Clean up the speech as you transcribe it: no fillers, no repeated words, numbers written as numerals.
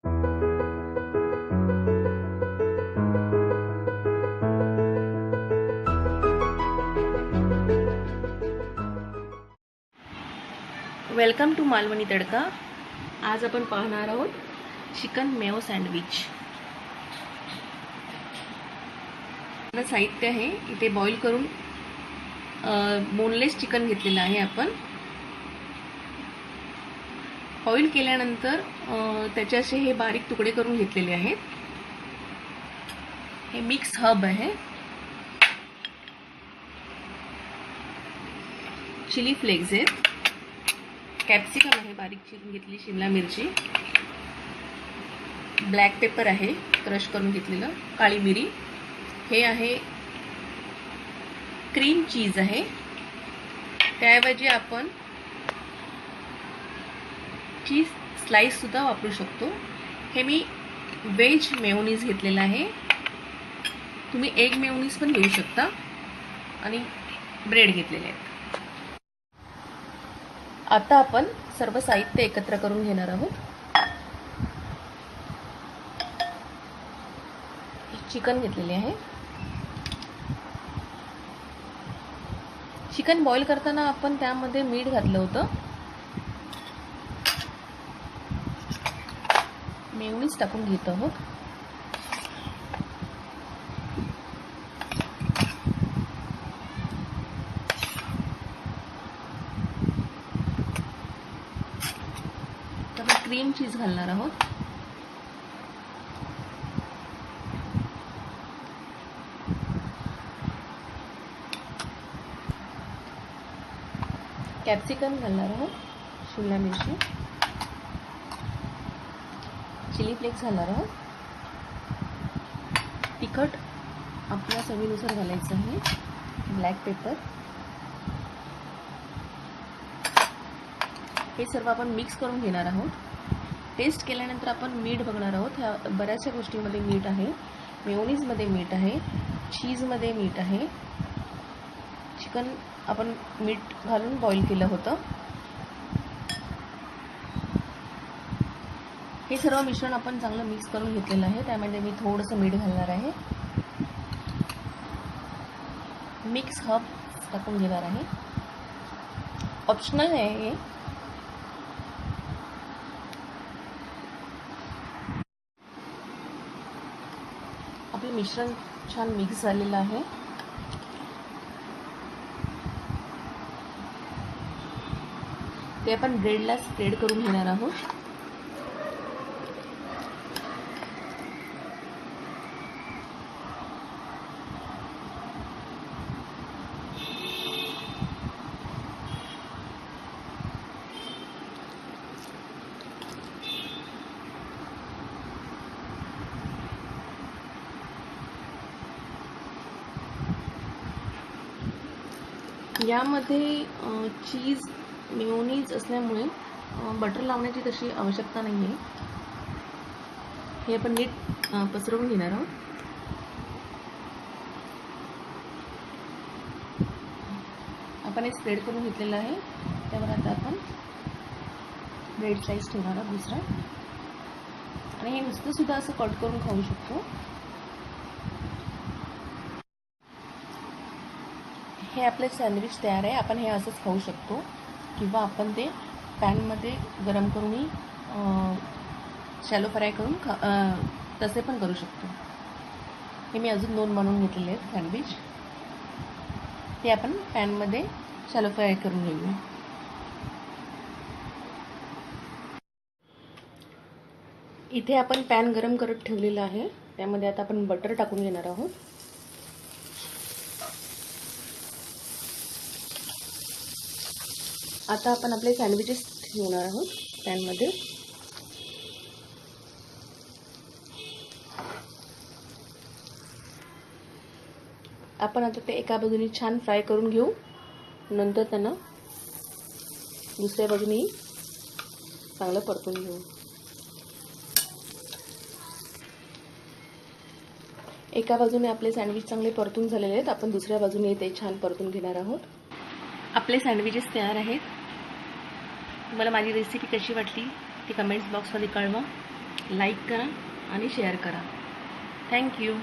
Welcome to Malvani तडका। आज आपण पाहणार आहोत चिकन मेयो सँडविच। साहित्य आहे इथे बॉईल करून बोनलेस चिकन घेतलेलं आहे आपण। बॉईल केल्यानंतर त्याचे असे हे बारीक तुकडे करून घेतलेले आहेत। हे मिक्स हब आहे, चिली फ्लेक्स आहेत, कॅप्सिकम आहे बारीक चिरून घेतली, शिमला मिरची, ब्लॅक पेपर आहे क्रश करून घेतलेलं, काळी मिरी, हे आहे क्रीम चीज आहे, त्याऐवजी आपण चीज स्लाइस सुद्धा वापरू शकतो। हे मी वेज मेयोनीज घेतलेला आहे, तुम्ही एग मेयोनीज पण घेऊ शकता, आणि ब्रेड घेतलेले आहेत। आता आपण सर्व साहित्य एकत्र करून घेणार आहोत। चिकन घेतलेले आहे। चिकन बॉईल करताना आपण त्यामध्ये मीठ घातलं होतं। मेयोनीज टाकून घेत आहोत। क्रीम चीज घालणार आहोत। कॅप्सिकम घालणार आहोत, शिमला मिरची, चिली फ्लेक्स घालणार आहोत, तिखट आपल्या चवीनुसार घालायचं आहे, ब्लॅक पेपर, हे सर्व आपण मिक्स करून घेणार आहोत। टेस्ट केल्यानंतर आपण मीठ बघणार आहोत। ह्या बऱ्याचशा गोष्टींमध्ये मीठ आहे, मेयोनीजमध्ये मीठ आहे, चीजमध्ये मीठ आहे, चिकन आपण मीठ घालून बॉईल केलं होतं। हे सर्व मिश्रण आपण चांगलं मिक्स करून घेतलेलं आहे, त्यामध्ये मी थोडंसं मीठ घालणार आहे, मिक्स हब टाकून घेणार आहे, ऑप्शनल आहे हे। आपलं मिश्रण छान मिक्स झालेलं आहे। ते आपण ब्रेडला स्प्रेड करून घेणार आहोत। यामध्ये चीज मेयोनीज असल्यामुळे बटर लावण्याची तशी आवश्यकता नाही आहे। हे आपण नीट पसरवून घेणार आहोत। आपण हे स्प्रेड करून घेतलेलं आहे, त्यावर आता आपण ब्रेड स्लाइस ठेवणार आहोत दुसरा, आणि हे नुसतं सुद्धा असं कट करून खाऊ शकतो। हे आपले सँडविच तयार आहे। आपण हे असंच खाऊ शकतो, किंवा आपण ते पॅनमध्ये गरम करूनही शॅलो फ्राय करून तसे पण करू शकतो। हे मी अजून 2 बनवून घेतलेले आहेत सँडविच, हे आपण पॅनमध्ये शॅलो फ्राय करून घेऊया। इथे आपण पॅन गरम करत ठेवलेला आहे, त्यामध्ये आता आपण बटर टाकून घेणार आहोत। आता आपण आपले सँडविचेस ठेवणार आहोत पॅनमध्ये। आपण आता ते एका बाजूने छान फ्राय करून घेऊ, नंतर त्यांना दुसऱ्या बाजूने चांगलं परतून घेऊ। एका बाजूने आपले सँडविच चांगले परतून झालेले आहेत, आपण दुसऱ्या बाजूने ते छान परतून घेणार आहोत। आपले सँडविचेस तयार आहेत। तुम्हाला माझी रेसिपी कशी वाटली ती कमेंट्स बॉक्समध्ये कळवा। लाईक करा आणि शेअर करा. थँक्यू.